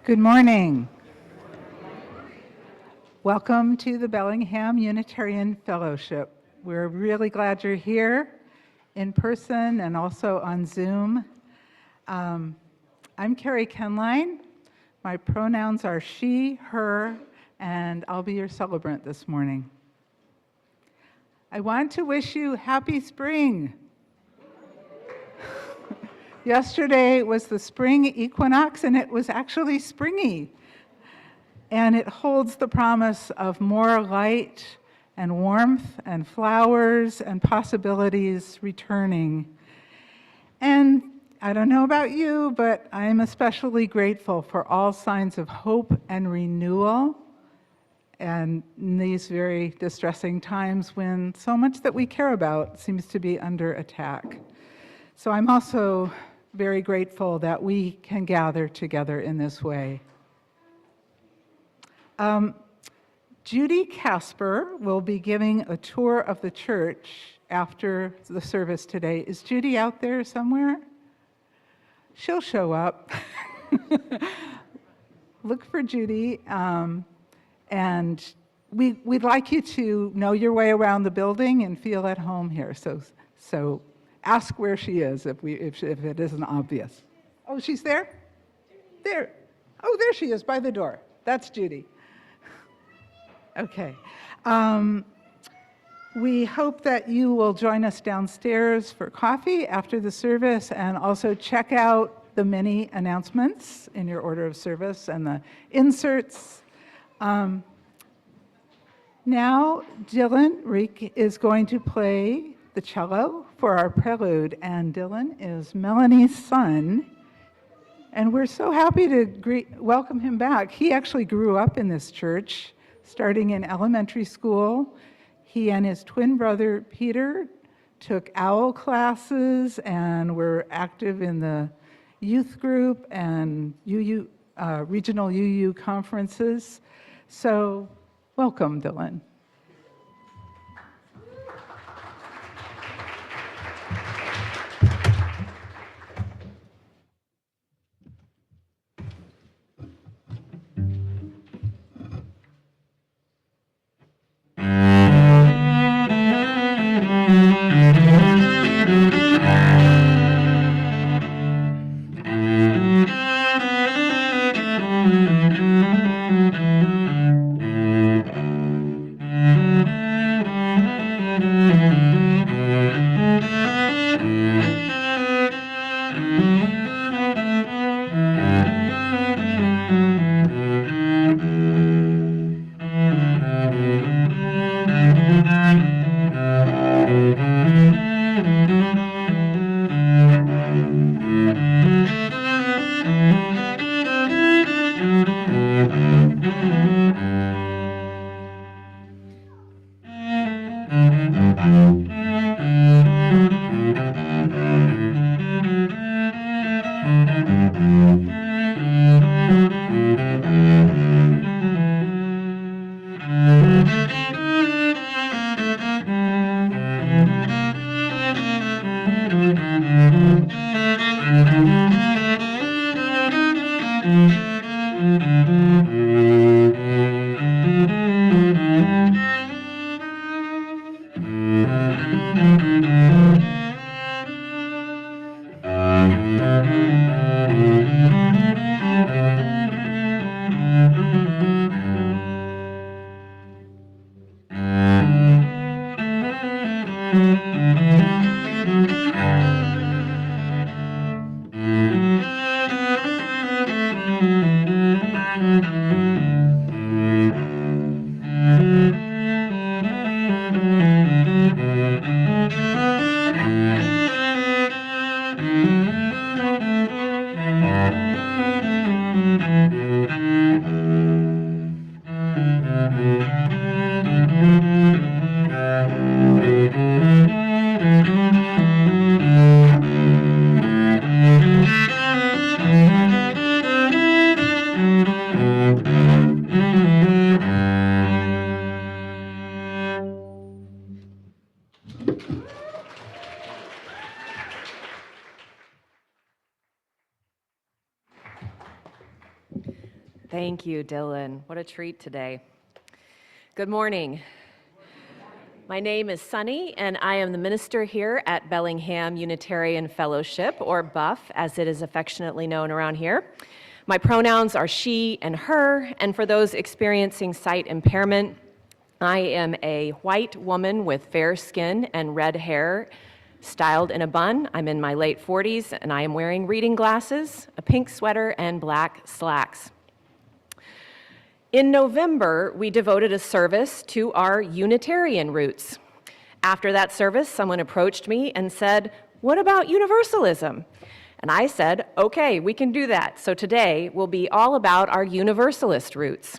Good morning. Welcome to the Bellingham Unitarian Fellowship. We're really glad you're here in person and also on Zoom. I'm Carrie Kenline. My pronouns are she, her, and I'll be your celebrant this morning. I want to wish you happy spring. Yesterday was the spring equinox, and it was actually springy. And it holds the promise of more light and warmth and flowers and possibilities returning. And I don't know about you, but I'm especially grateful for all signs of hope and renewal and in these very distressing times when so much that we care about seems to be under attack. So I'm also very grateful that we can gather together in this way. Judy Casper will be giving a tour of the church after the service today. Is Judy out there somewhere? She'll show up. Look for Judy. And we'd like you to know your way around the building and feel at home here. So ask where she is if it isn't obvious. Oh, she's there? There. Oh, there she is by the door. That's Judy. Okay. We hope that you will join us downstairs for coffee after the service, and also check out the many announcements in your order of service and the inserts. Now, Dylan Reek is going to play the cello for our prelude, and Dylan is Melanie's son, and we're so happy to welcome him back. He actually grew up in this church, starting in elementary school. He and his twin brother, Peter, took OWL classes and were active in the youth group and regional UU conferences. So, welcome, Dylan. Thank you, Dylan. What a treat today. Good morning. My name is Sunny, and I am the minister here at Bellingham Unitarian Fellowship, or BUF, as it is affectionately known around here. My pronouns are she and her, and for those experiencing sight impairment, I am a white woman with fair skin and red hair, styled in a bun. I'm in my late 40s, and I am wearing reading glasses, a pink sweater, and black slacks. In November, we devoted a service to our Unitarian roots. After that service, someone approached me and said, "What about Universalism?" And I said, "Okay, we can do that." So today will be all about our Universalist roots.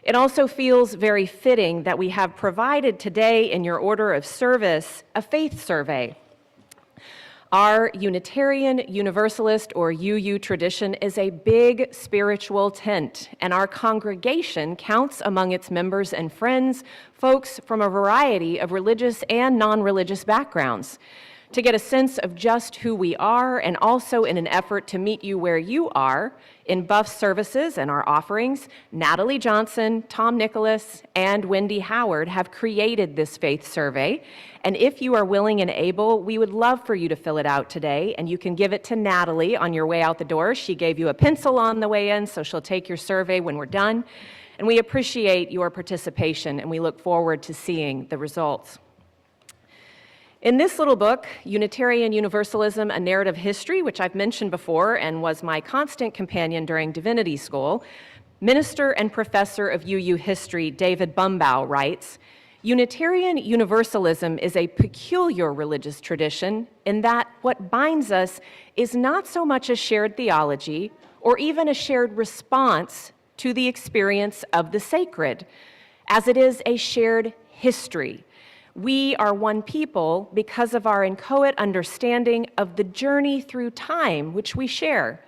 It also feels very fitting that we have provided today in your order of service a faith survey. Our Unitarian, Universalist, or UU tradition is a big spiritual tent, and our congregation counts among its members and friends folks from a variety of religious and non-religious backgrounds. To get a sense of just who we are, and also in an effort to meet you where you are, in BUF services and our offerings, Natalie Johnson, Tom Nicholas, and Wendy Howard have created this faith survey. And if you are willing and able, we would love for you to fill it out today, and you can give it to Natalie on your way out the door. She gave you a pencil on the way in, so she'll take your survey when we're done. And we appreciate your participation, and we look forward to seeing the results. In this little book, Unitarian Universalism, A Narrative History, which I've mentioned before and was my constant companion during divinity school, minister and professor of UU history David Bumbaugh writes, "Unitarian Universalism is a peculiar religious tradition in that what binds us is not so much a shared theology or even a shared response to the experience of the sacred, as it is a shared history. We are one people because of our inchoate understanding of the journey through time which we share.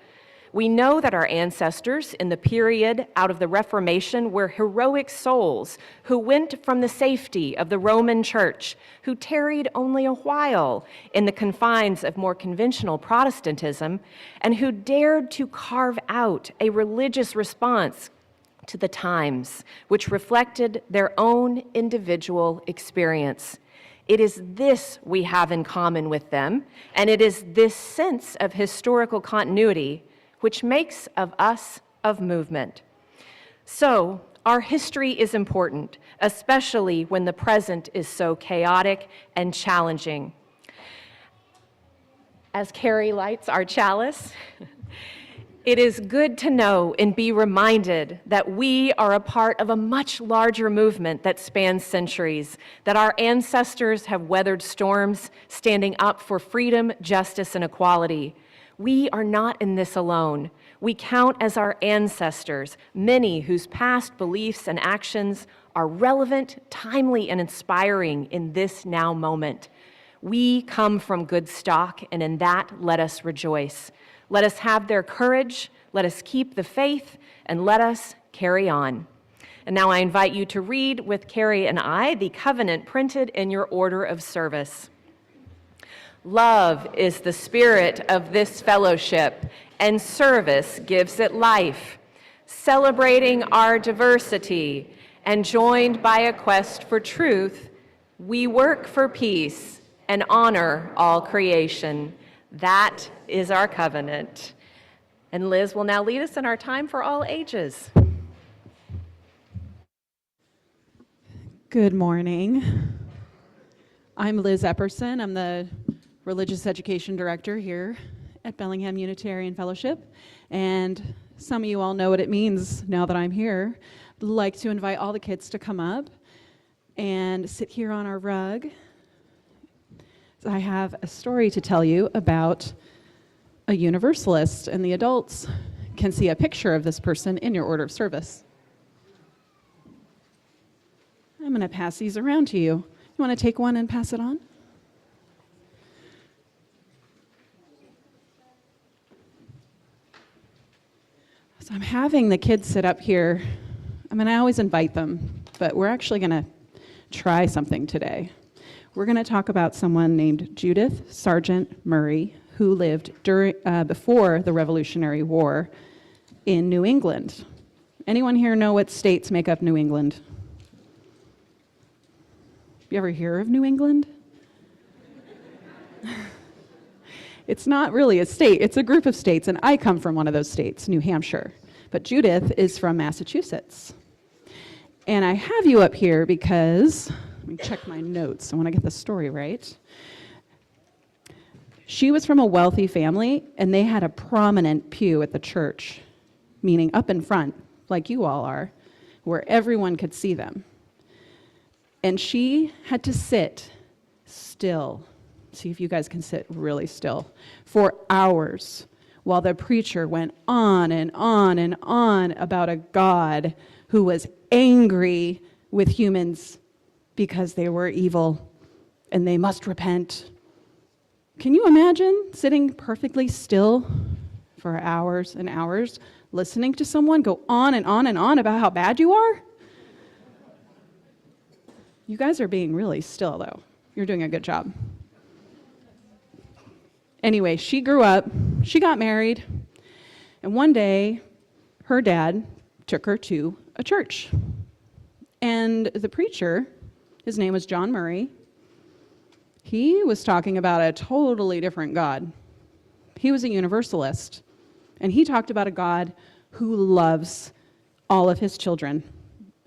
We know that our ancestors in the period out of the Reformation were heroic souls who went from the safety of the Roman Church, who tarried only a while in the confines of more conventional Protestantism, and who dared to carve out a religious response to the times, which reflected their own individual experience. It is this we have in common with them, and it is this sense of historical continuity which makes of us of movement. So, our history is important, especially when the present is so chaotic and challenging. As Carrie lights our chalice, it is good to know and be reminded that we are a part of a much larger movement that spans centuries, that our ancestors have weathered storms, standing up for freedom, justice, and equality. We are not in this alone. We count as our ancestors, many whose past beliefs and actions are relevant, timely, and inspiring in this now moment. We come from good stock, and in that let us rejoice. Let us have their courage, let us keep the faith, and let us carry on. And now I invite you to read with Carrie and I the covenant printed in your order of service. Love is the spirit of this fellowship, and service gives it life. Celebrating our diversity and joined by a quest for truth, we work for peace and honor all creation. That is our covenant. And Liz will now lead us in our time for all ages. Good morning. I'm Liz Epperson. I'm the Religious Education Director here at Bellingham Unitarian Fellowship. And some of you all know what it means now that I'm here. I'd like to invite all the kids to come up and sit here on our rug. I have a story to tell you about a Universalist, and the adults can see a picture of this person in your order of service. I'm going to pass these around to you. You want to take one and pass it on? So I'm having the kids sit up here. I always invite them, but we're actually going to try something today. We're going to talk about someone named Judith Sargent Murray, who lived before the Revolutionary War in New England. Anyone here know what states make up New England? You ever hear of New England? It's not really a state, it's a group of states, and I come from one of those states, New Hampshire. But Judith is from Massachusetts. And I have you up here because, let me check my notes, I want to get the story right. She was from a wealthy family, and they had a prominent pew at the church, meaning up in front, like you all are, where everyone could see them. And she had to sit still. See if you guys can sit really still for hours while the preacher went on and on and on about a God who was angry with humans because they were evil and they must repent. Can you imagine sitting perfectly still for hours and hours, listening to someone go on and on and on about how bad you are? You guys are being really still, though. You're doing a good job. Anyway, she grew up, she got married, and one day, her dad took her to a church. And the preacher, his name was John Murray, he was talking about a totally different God. He was a Universalist, and he talked about a God who loves all of his children,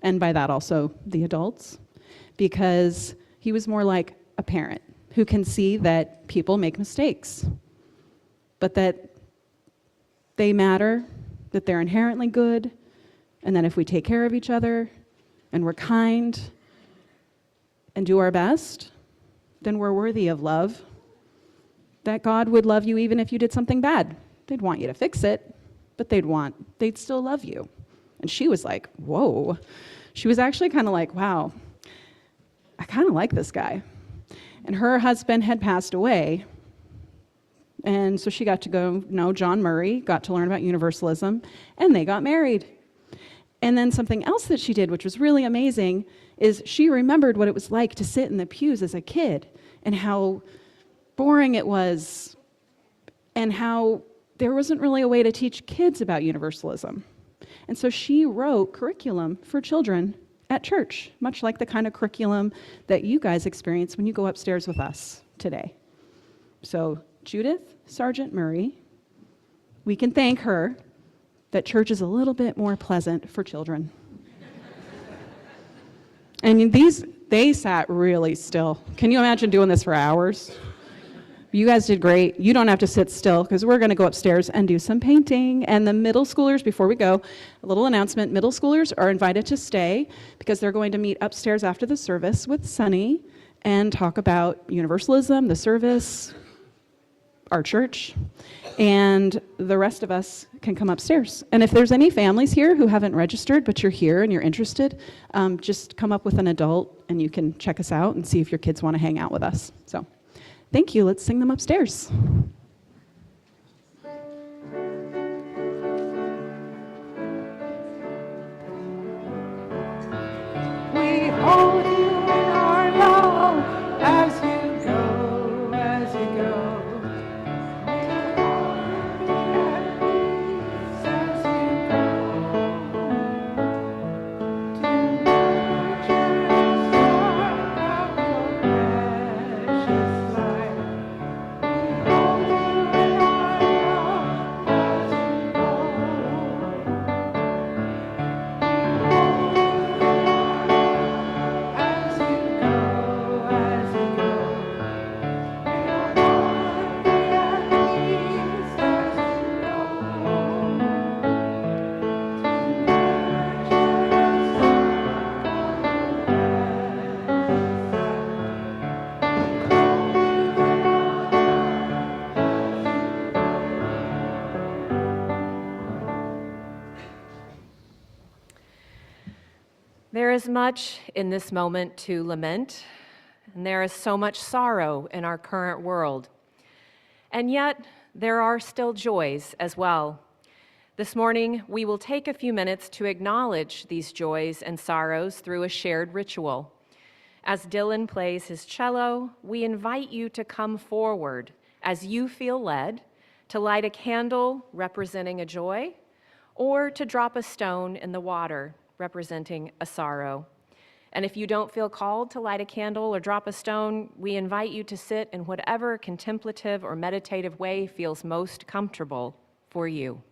and by that also the adults, because he was more like a parent who can see that people make mistakes, but that they matter, that they're inherently good, and that if we take care of each other and we're kind and do our best, then we're worthy of love. That God would love you even if you did something bad. They'd want you to fix it, but they'd still love you. And she was like, whoa. She was actually kind of like, wow, I kind of like this guy. And her husband had passed away. And so she got to go know John Murray, got to learn about Universalism, and they got married. And then something else that she did, which was really amazing, is she remembered what it was like to sit in the pews as a kid and how boring it was and how there wasn't really a way to teach kids about Universalism. And so she wrote curriculum for children at church, much like the kind of curriculum that you guys experience when you go upstairs with us today. So Judith Sargent Murray, we can thank her that church is a little bit more pleasant for children. And they sat really still. Can you imagine doing this for hours? You guys did great. You don't have to sit still because we're going to go upstairs and do some painting. And the middle schoolers, before we go, a little announcement. Middle schoolers are invited to stay because they're going to meet upstairs after the service with Sunny and talk about Universalism, the service, our church, and the rest of us can come upstairs. And if there's any families here who haven't registered but you're here and you're interested, just come up with an adult and you can check us out and see if your kids want to hang out with us. So thank you. Let's sing them upstairs. We hold you in our love as you go, as you go. There is much in this moment to lament, and there is so much sorrow in our current world. And yet, there are still joys as well. This morning, we will take a few minutes to acknowledge these joys and sorrows through a shared ritual. As Dylan plays his cello, we invite you to come forward as you feel led to light a candle representing a joy, or to drop a stone in the water, representing a sorrow. And if you don't feel called to light a candle or drop a stone, we invite you to sit in whatever contemplative or meditative way feels most comfortable for you.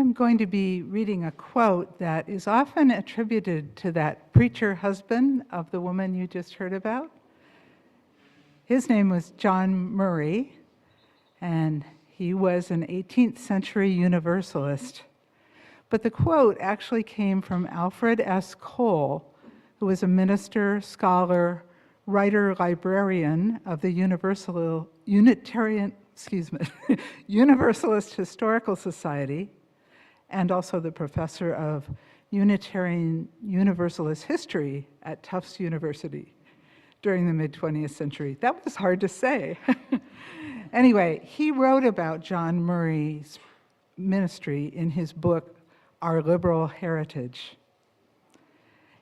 I'm going to be reading a quote that is often attributed to that preacher husband of the woman you just heard about. His name was John Murray, and he was an 18th century Universalist. But the quote actually came from Alfred S. Cole, who was a minister, scholar, writer, librarian of the Universalist Historical Society, and also the professor of Unitarian Universalist history at Tufts University during the mid-20th century. That was hard to say. Anyway, he wrote about John Murray's ministry in his book, Our Liberal Heritage.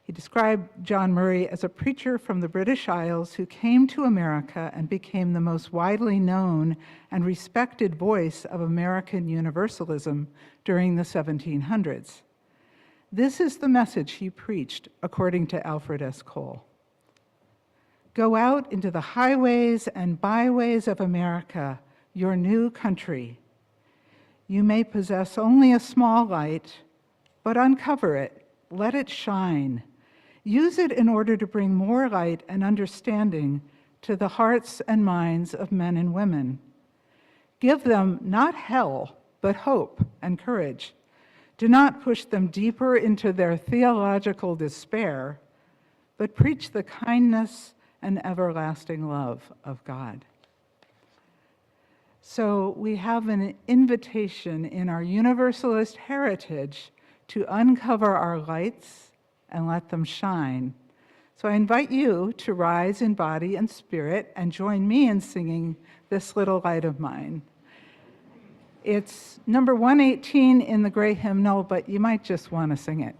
He described John Murray as a preacher from the British Isles who came to America and became the most widely known and respected voice of American Universalism during the 1700s. This is the message he preached, according to Alfred S. Cole. Go out into the highways and byways of America, your new country. You may possess only a small light, but uncover it, let it shine. Use it in order to bring more light and understanding to the hearts and minds of men and women. Give them not hell, but hope and courage. Do not push them deeper into their theological despair, but preach the kindness and everlasting love of God. So we have an invitation in our Universalist heritage to uncover our lights and let them shine. So I invite you to rise in body and spirit and join me in singing This Little Light of Mine. It's number 118 in the Gray Hymnal, but you might just want to sing it.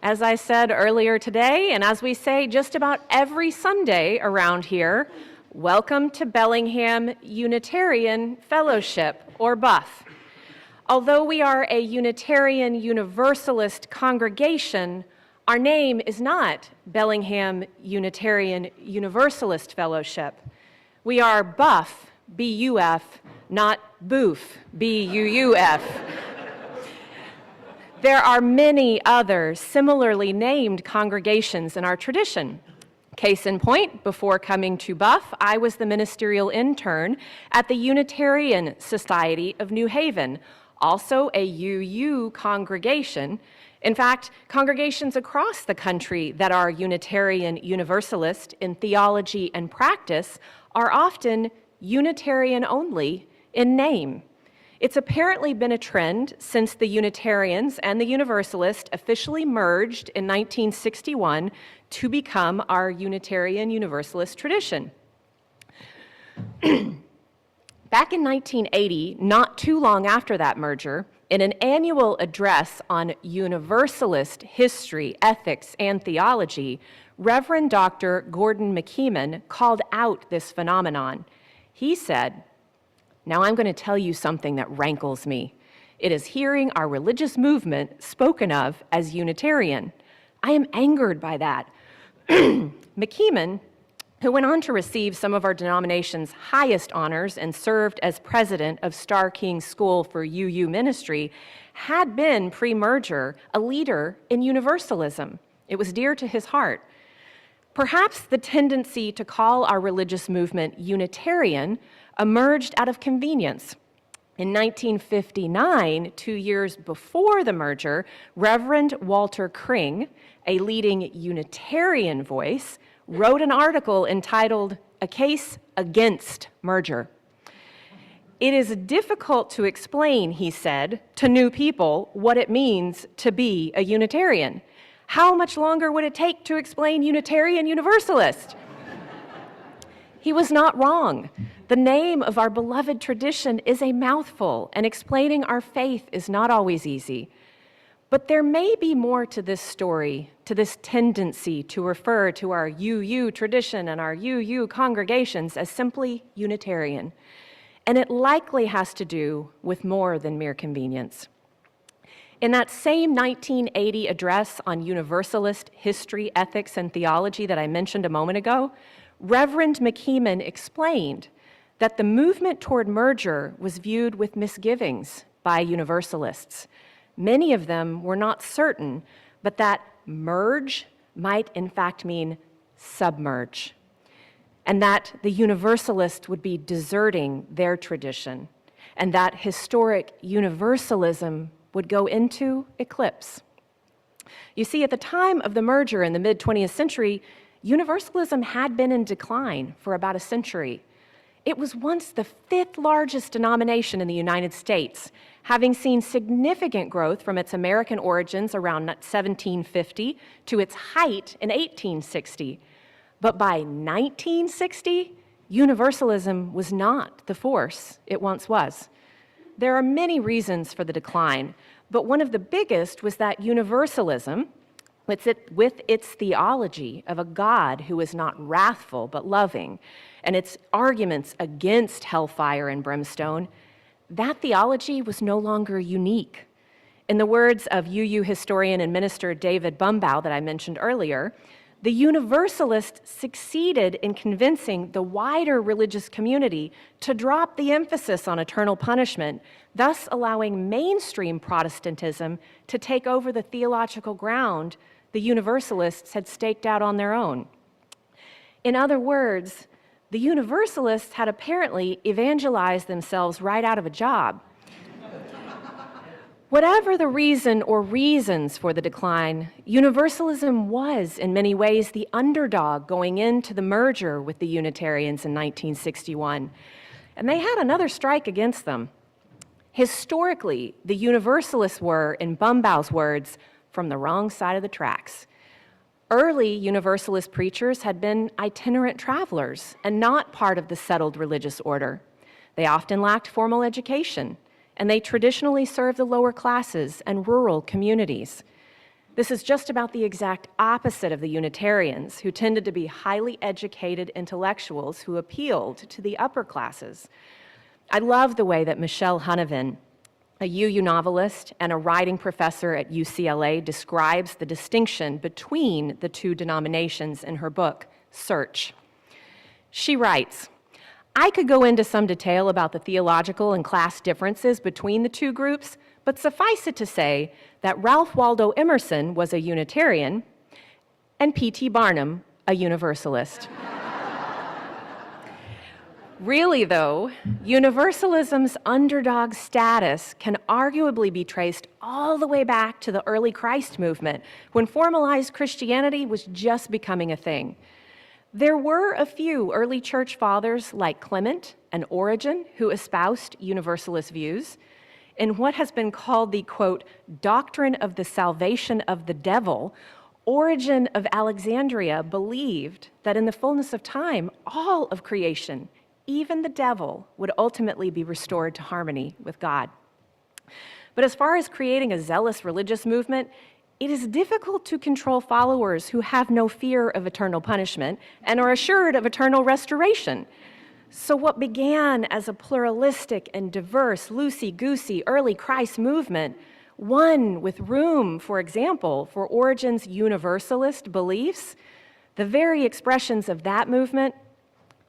As I said earlier today, and as we say just about every Sunday around here, welcome to Bellingham Unitarian Fellowship, or BUF. Although we are a Unitarian Universalist congregation, our name is not Bellingham Unitarian Universalist Fellowship. We are BUF, B-U-F, not BOOF, B-U-U-F. There are many other similarly named congregations in our tradition. Case in point, before coming to BUF, I was the ministerial intern at the Unitarian Society of New Haven, also a UU congregation. In fact, congregations across the country that are Unitarian Universalist in theology and practice are often Unitarian only in name. It's apparently been a trend since the Unitarians and the Universalist officially merged in 1961 to become our Unitarian Universalist tradition. Back in 1980, not too long after that merger, in an annual address on Universalist history, ethics, and theology, Reverend Dr. Gordon McKeeman called out this phenomenon. He said, "Now I'm going to tell you something that rankles me. It is hearing our religious movement spoken of as Unitarian. I am angered by that." McKeeman, who went on to receive some of our denomination's highest honors and served as president of Star King School for UU Ministry, had been pre-merger a leader in Universalism. It was dear to his heart. Perhaps the tendency to call our religious movement Unitarian emerged out of convenience. In 1959, 2 years before the merger, Reverend Walter Kring, a leading Unitarian voice, wrote an article entitled "A Case Against Merger." "It is difficult to explain," he said, "to new people what it means to be a Unitarian. How much longer would it take to explain Unitarian Universalist?" He was not wrong. The name of our beloved tradition is a mouthful, and explaining our faith is not always easy. But there may be more to this story, to this tendency to refer to our UU tradition and our UU congregations as simply Unitarian. And it likely has to do with more than mere convenience. In that same 1980 address on Universalist history, ethics, and theology that I mentioned a moment ago, Reverend McKeeman explained that the movement toward merger was viewed with misgivings by Universalists. Many of them were not certain, but that merge might in fact mean submerge, and that the Universalist would be deserting their tradition, and that historic Universalism would go into eclipse. You see, at the time of the merger in the mid-20th century, Universalism had been in decline for about a century. It was once the 5th largest denomination in the United States, having seen significant growth from its American origins around 1750 to its height in 1860. But by 1960, Universalism was not the force it once was. There are many reasons for the decline, but one of the biggest was that Universalism, with its theology of a God who is not wrathful but loving, and its arguments against hellfire and brimstone, that theology was no longer unique. In the words of UU historian and minister David Bumbaugh that I mentioned earlier, the Universalists succeeded in convincing the wider religious community to drop the emphasis on eternal punishment, thus allowing mainstream Protestantism to take over the theological ground the Universalists had staked out on their own. In other words, the Universalists had apparently evangelized themselves right out of a job. Whatever the reason or reasons for the decline, Universalism was in many ways the underdog going into the merger with the Unitarians in 1961. And they had another strike against them. Historically, the Universalists were, in Bumbaugh's words, from the wrong side of the tracks. Early Universalist preachers had been itinerant travelers and not part of the settled religious order. They often lacked formal education, and they traditionally served the lower classes and rural communities. This is just about the exact opposite of the Unitarians, who tended to be highly educated intellectuals who appealed to the upper classes. I love the way that Michelle Hunovan, a UU novelist and a writing professor at UCLA, describes the distinction between the two denominations in her book, Search. She writes, "I could go into some detail about the theological and class differences between the two groups, but suffice it to say that Ralph Waldo Emerson was a Unitarian and P.T. Barnum a Universalist." Really, though, Universalism's underdog status can arguably be traced all the way back to the early Christ movement, when formalized Christianity was just becoming a thing. There were a few early church fathers like Clement and Origen who espoused Universalist views. In what has been called the, quote, doctrine of the salvation of the devil, Origen of Alexandria believed that in the fullness of time, all of creation, even the devil would ultimately be restored to harmony with God. But as far as creating a zealous religious movement, it is difficult to control followers who have no fear of eternal punishment and are assured of eternal restoration. So what began as a pluralistic and diverse, loosey-goosey early Christ movement, one with room, for example, for Origen's Universalist beliefs, the very expressions of that movement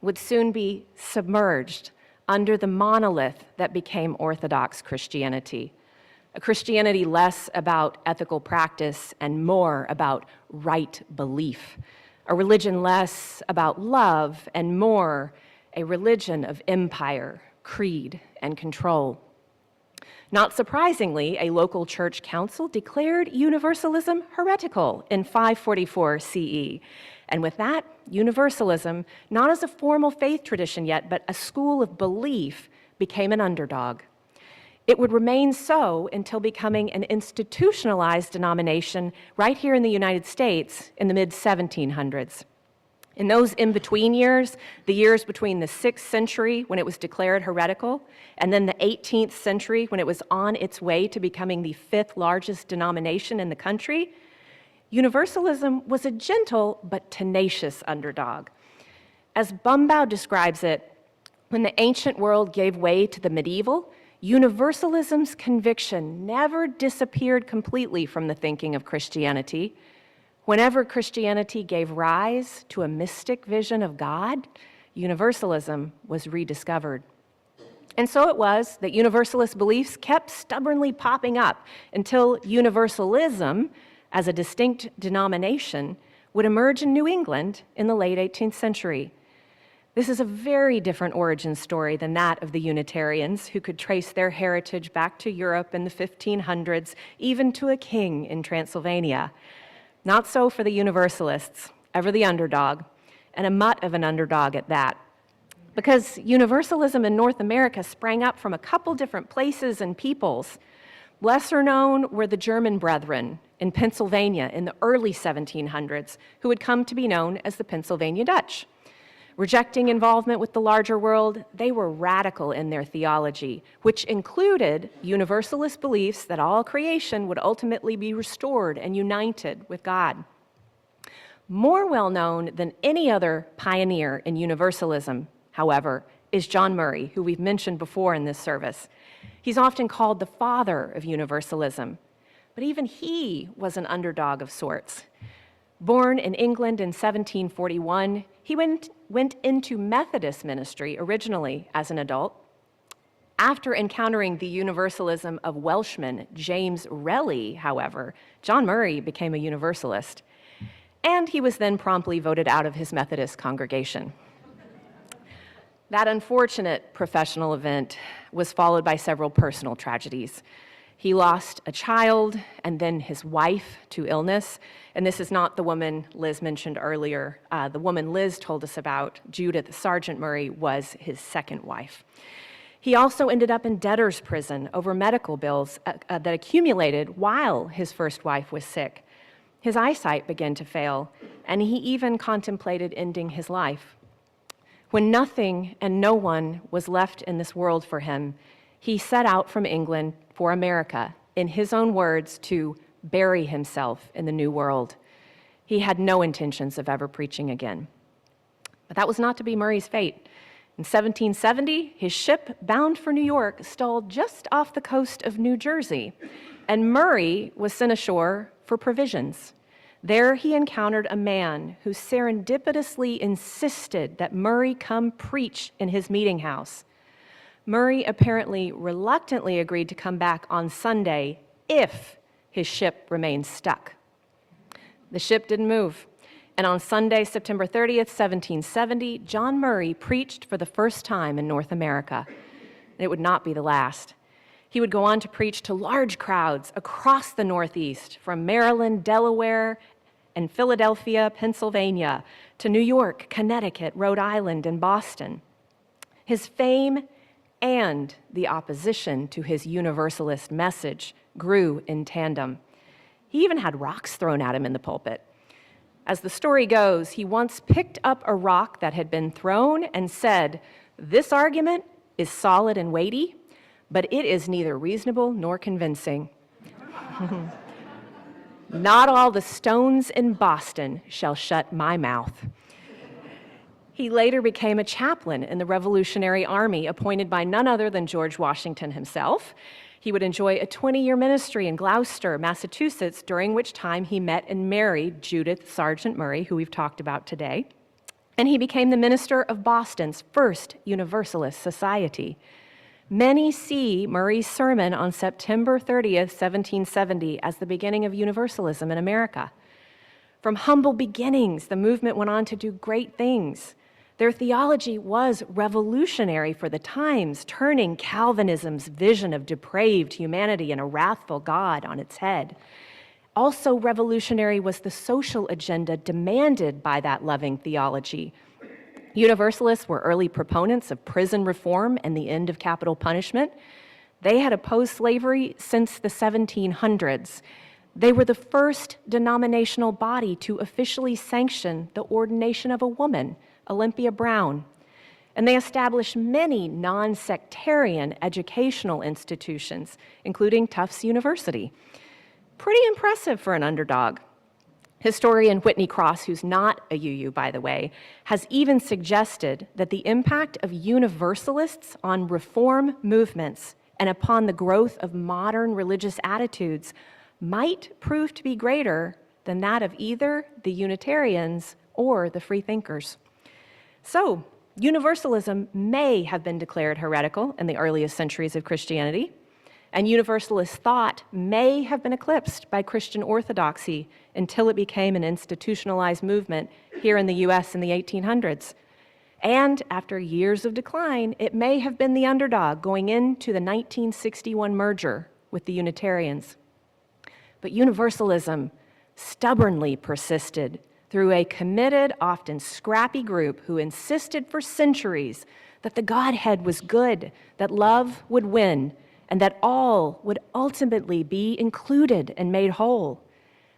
would soon be submerged under the monolith that became Orthodox Christianity. A Christianity less about ethical practice and more about right belief. A religion less about love and more a religion of empire, creed, and control. Not surprisingly, a local church council declared Universalism heretical in 544 CE. And with that, Universalism, not as a formal faith tradition yet, but a school of belief, became an underdog. It would remain so until becoming an institutionalized denomination right here in the United States in the mid-1700s. In those in-between years, the years between the 6th century when it was declared heretical and then the 18th century when it was on its way to becoming the 5th largest denomination in the country, Universalism was a gentle but tenacious underdog. As Bumbaugh describes it, when the ancient world gave way to the medieval, Universalism's conviction never disappeared completely from the thinking of Christianity. Whenever Christianity gave rise to a mystic vision of God, Universalism was rediscovered. And so it was that Universalist beliefs kept stubbornly popping up until Universalism, as a distinct denomination, would emerge in New England in the late 18th century. This is a very different origin story than that of the Unitarians, who could trace their heritage back to Europe in the 1500s, even to a king in Transylvania. Not so for the Universalists, ever the underdog, and a mutt of an underdog at that. Because Universalism in North America sprang up from a couple different places and peoples. Lesser known were the German Brethren in Pennsylvania in the early 1700s, who would come to be known as the Pennsylvania Dutch. Rejecting involvement with the larger world, they were radical in their theology, which included Universalist beliefs that all creation would ultimately be restored and united with God. More well known than any other pioneer in Universalism, however, is John Murray, who we've mentioned before in this service. He's often called the father of Universalism, but even he was an underdog of sorts. Born in England in 1741, he went into Methodist ministry originally as an adult. After encountering the Universalism of Welshman James Relly, however, John Murray became a Universalist, and he was then promptly voted out of his Methodist congregation. That unfortunate professional event was followed by several personal tragedies. He lost a child and then his wife to illness. And this is not the woman Liz mentioned earlier. The woman Liz told us about, Judith Sargent Murray, was his second wife. He also ended up in debtor's prison over medical bills that accumulated while his first wife was sick. His eyesight began to fail, and he even contemplated ending his life. When nothing and no one was left in this world for him, he set out from England for America, in his own words, to bury himself in the New World. He had no intentions of ever preaching again. But that was not to be Murray's fate. In 1770, his ship bound for New York stalled just off the coast of New Jersey, and Murray was sent ashore for provisions. There he encountered a man who serendipitously insisted that Murray come preach in his meeting house. Murray apparently reluctantly agreed to come back on Sunday if his ship remained stuck. The ship didn't move, and on Sunday, September 30th, 1770, John Murray preached for the first time in North America. It would not be the last. He would go on to preach to large crowds across the Northeast, from Maryland, Delaware, and Philadelphia, Pennsylvania, to New York, Connecticut, Rhode Island, and Boston. His fame and the opposition to his Universalist message grew in tandem. He even had rocks thrown at him in the pulpit. As the story goes, he once picked up a rock that had been thrown and said, This argument is solid and weighty, but it is neither reasonable nor convincing. Not all the stones in Boston shall shut my mouth. He later became a chaplain in the Revolutionary Army, appointed by none other than George Washington himself. He would enjoy a 20-year ministry in Gloucester, Massachusetts, during which time he met and married Judith Sargent Murray, who we've talked about today. And he became the minister of Boston's first Universalist society. Many see Murray's sermon on September 30th, 1770, as the beginning of Universalism in America. From humble beginnings, the movement went on to do great things. Their theology was revolutionary for the times, turning Calvinism's vision of depraved humanity and a wrathful God on its head. Also revolutionary was the social agenda demanded by that loving theology. Universalists were early proponents of prison reform and the end of capital punishment. They had opposed slavery since the 1700s. They were the first denominational body to officially sanction the ordination of a woman, Olympia Brown. And they established many non-sectarian educational institutions, including Tufts University. Pretty impressive for an underdog. Historian Whitney Cross, who's not a UU, by the way, has even suggested that the impact of Universalists on reform movements and upon the growth of modern religious attitudes might prove to be greater than that of either the Unitarians or the freethinkers. So, Universalism may have been declared heretical in the earliest centuries of Christianity, and Universalist thought may have been eclipsed by Christian orthodoxy until it became an institutionalized movement here in the US in the 1800s. And after years of decline, it may have been the underdog going into the 1961 merger with the Unitarians. But Universalism stubbornly persisted through a committed, often scrappy group who insisted for centuries that the Godhead was good, that love would win, and that all would ultimately be included and made whole.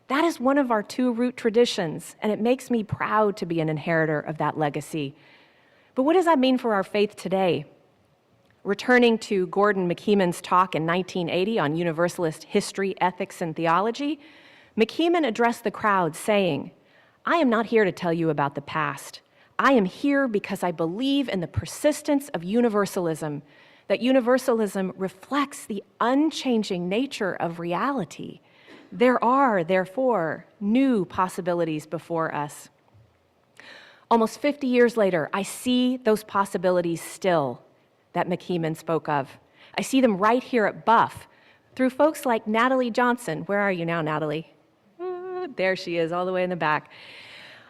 That is one of our two root traditions, and it makes me proud to be an inheritor of that legacy. But what does that mean for our faith today? Returning to Gordon McKeeman's talk in 1980 on Universalist history, ethics, and theology, McKeeman addressed the crowd saying, "I am not here to tell you about the past. I am here because I believe in the persistence of universalism, that universalism reflects the unchanging nature of reality. There are, therefore, new possibilities before us." Almost 50 years later, I see those possibilities still that McKeeman spoke of. I see them right here at Buff through folks like Natalie Johnson. Where are you now, Natalie? There she is, all the way in the back.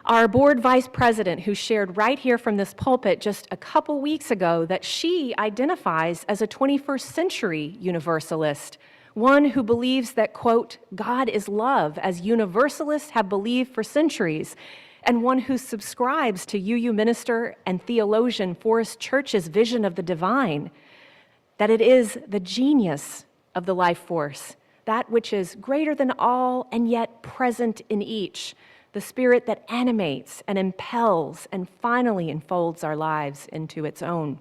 Our board vice president, who shared right here from this pulpit just a couple weeks ago that she identifies as a 21st century Universalist, one who believes that, quote, God is love, as Universalists have believed for centuries, and one who subscribes to UU minister and theologian Forrest Church's vision of the divine, that it is the genius of the life force, that which is greater than all and yet present in each, the spirit that animates and impels and finally enfolds our lives into its own.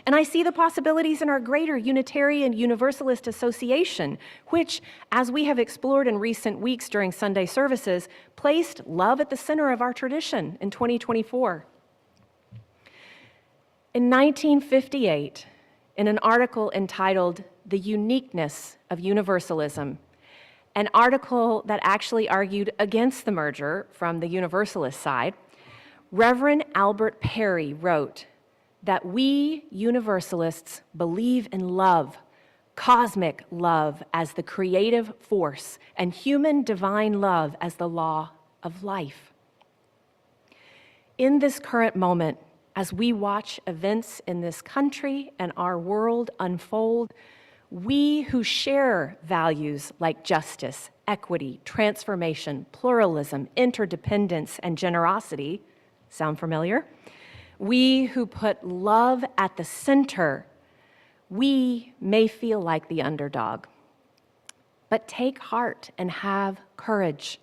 And I see the possibilities in our greater Unitarian Universalist Association, which, as we have explored in recent weeks during Sunday services, placed love at the center of our tradition in 2024. In 1958, in an article entitled "The Uniqueness of Universalism," an article that actually argued against the merger from the Universalist side, Reverend Albert Perry wrote that we Universalists believe in love, cosmic love as the creative force, and human divine love as the law of life. In this current moment, as we watch events in this country and our world unfold, we who share values like justice, equity, transformation, pluralism, interdependence, and generosity, sound familiar? We who put love at the center, we may feel like the underdog. But take heart and have courage.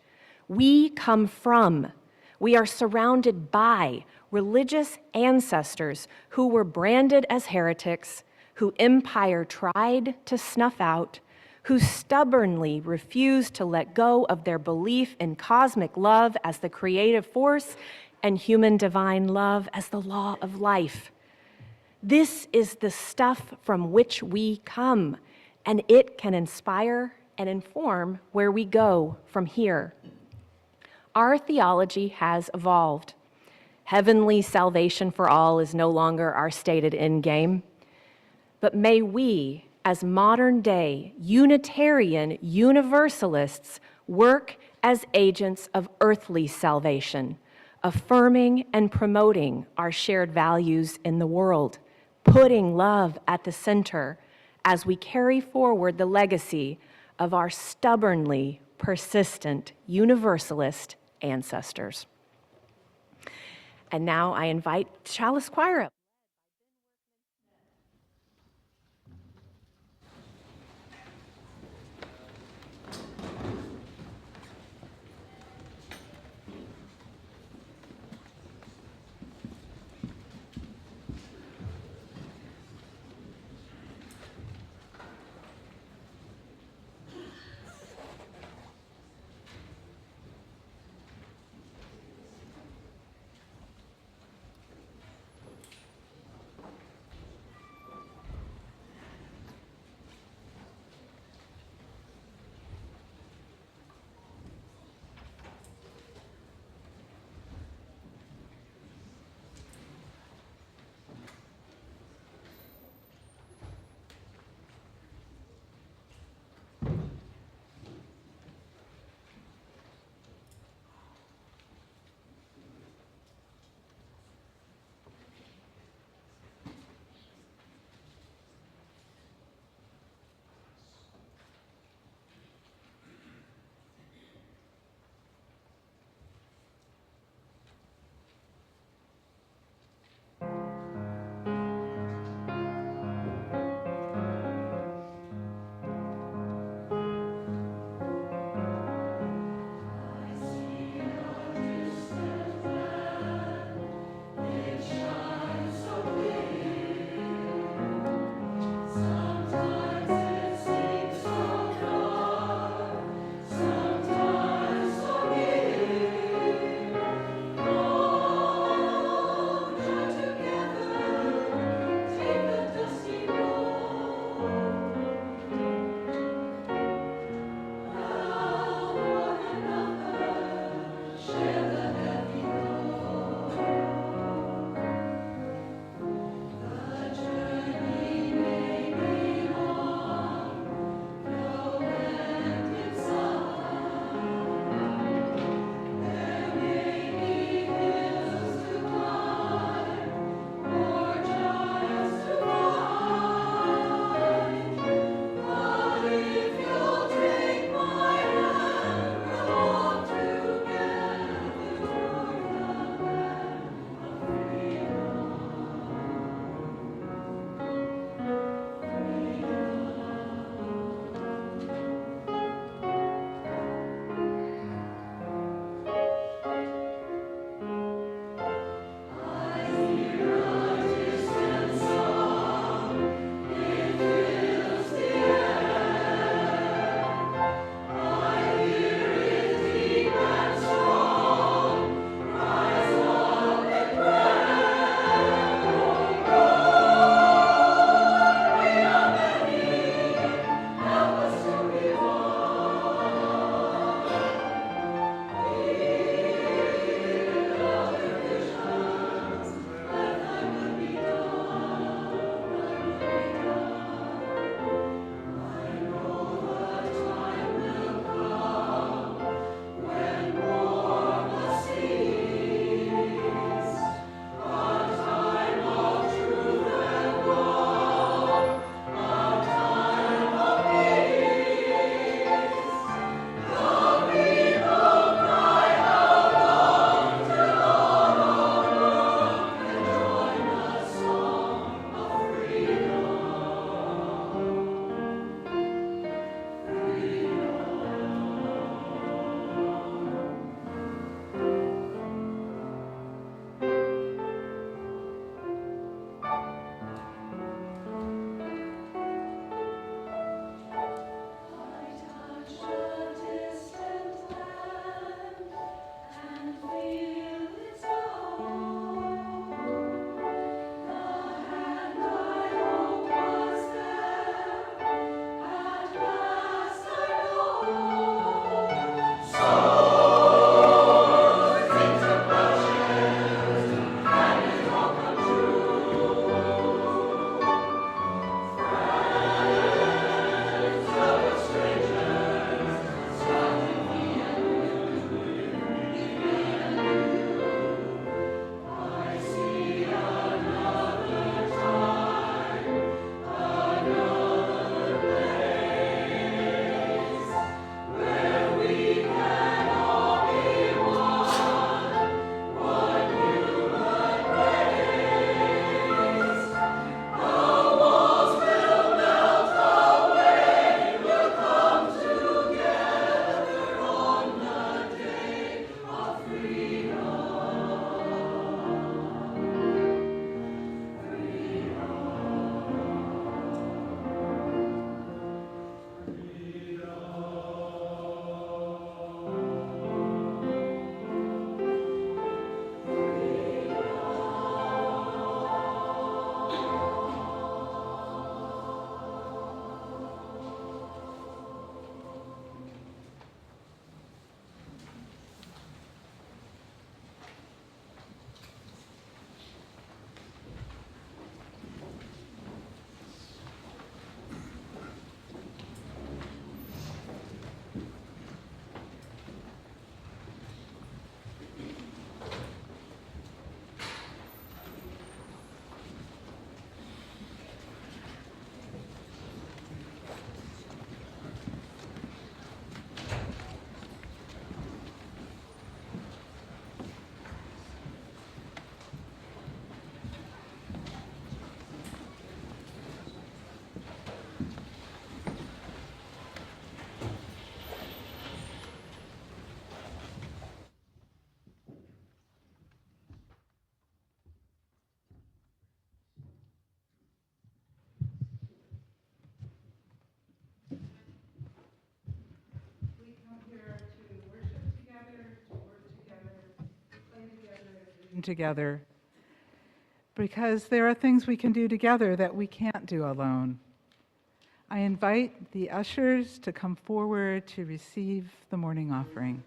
We come from, We are surrounded by religious ancestors who were branded as heretics, who empire tried to snuff out, who stubbornly refused to let go of their belief in cosmic love as the creative force and human divine love as the law of life. This is the stuff from which we come, and it can inspire and inform where we go from here. Our theology has evolved. Heavenly salvation for all is no longer our stated end game. But may we, as modern-day Unitarian Universalists, work as agents of earthly salvation, affirming and promoting our shared values in the world, putting love at the center as we carry forward the legacy of our stubbornly persistent Universalist ancestors. And now I invite Chalice Choir up. together, because there are things we can do together that we can't do alone. I invite the ushers to come forward to receive the morning offering.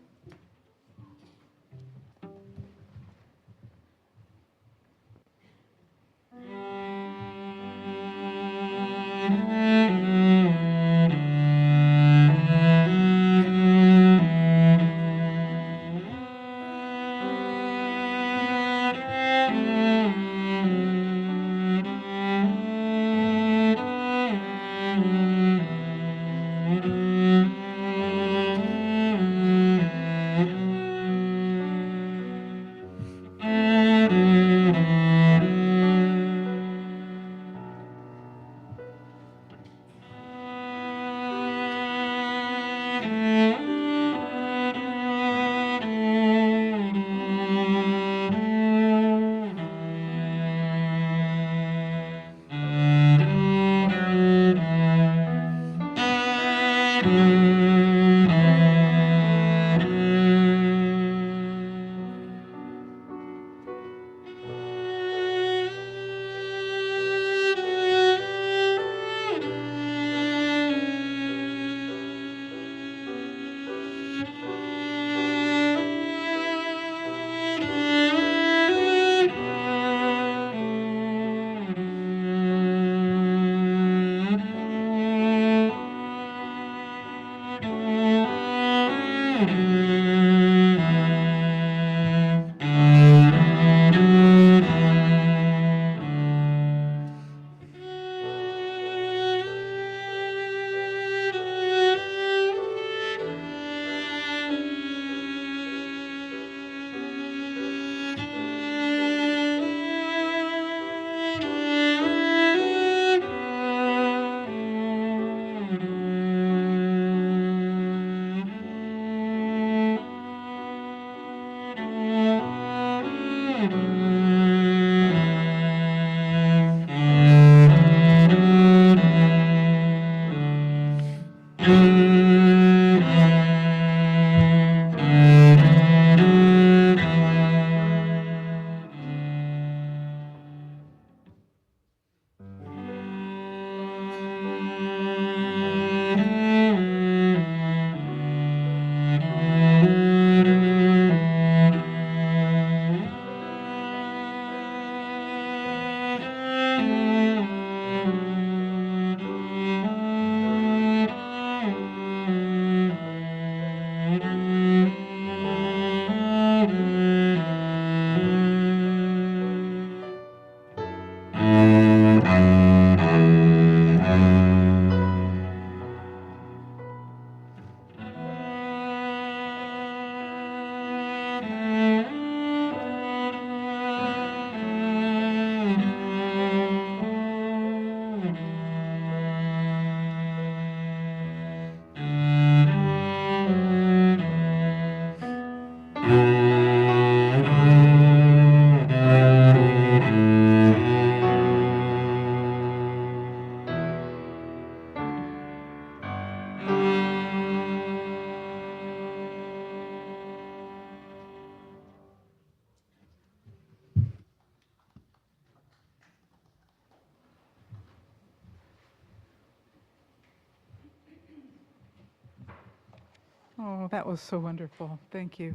Oh, that was so wonderful. Thank you.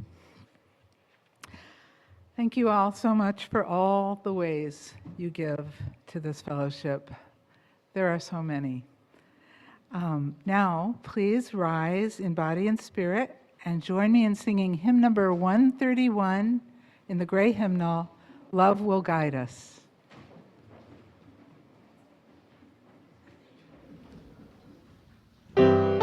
Thank you all so much for all the ways you give to this fellowship. There are so many. Now, please rise in body and spirit and join me in singing hymn number 131 in the gray hymnal, Love Will Guide Us. Guide us.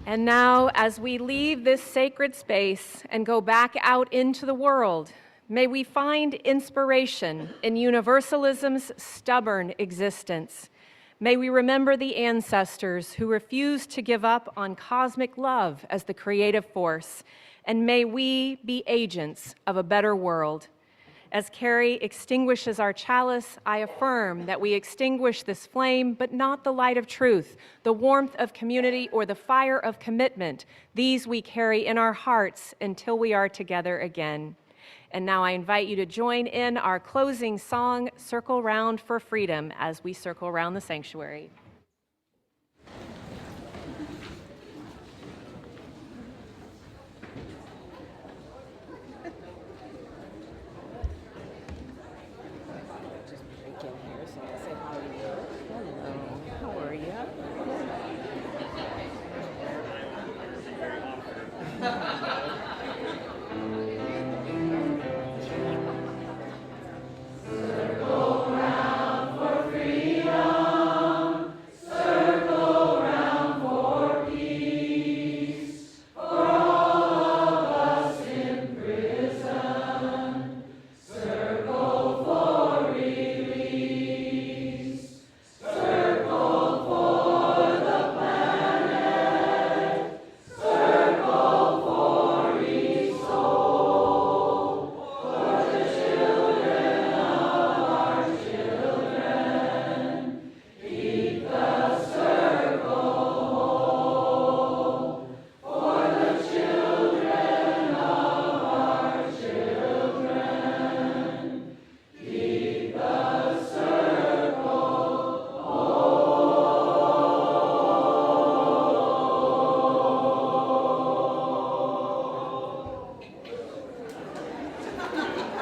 And now, as we leave this sacred space and go back out into the world, may we find inspiration in Universalism's stubborn existence. May we remember the ancestors who refused to give up on cosmic love as the creative force, and may we be agents of a better world. As Carrie extinguishes our chalice, I affirm that we extinguish this flame, but not the light of truth, the warmth of community, or the fire of commitment. These we carry in our hearts until we are together again. And now I invite you to join in our closing song, Circle Round for Freedom, as we circle around the sanctuary.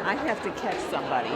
I have to catch somebody.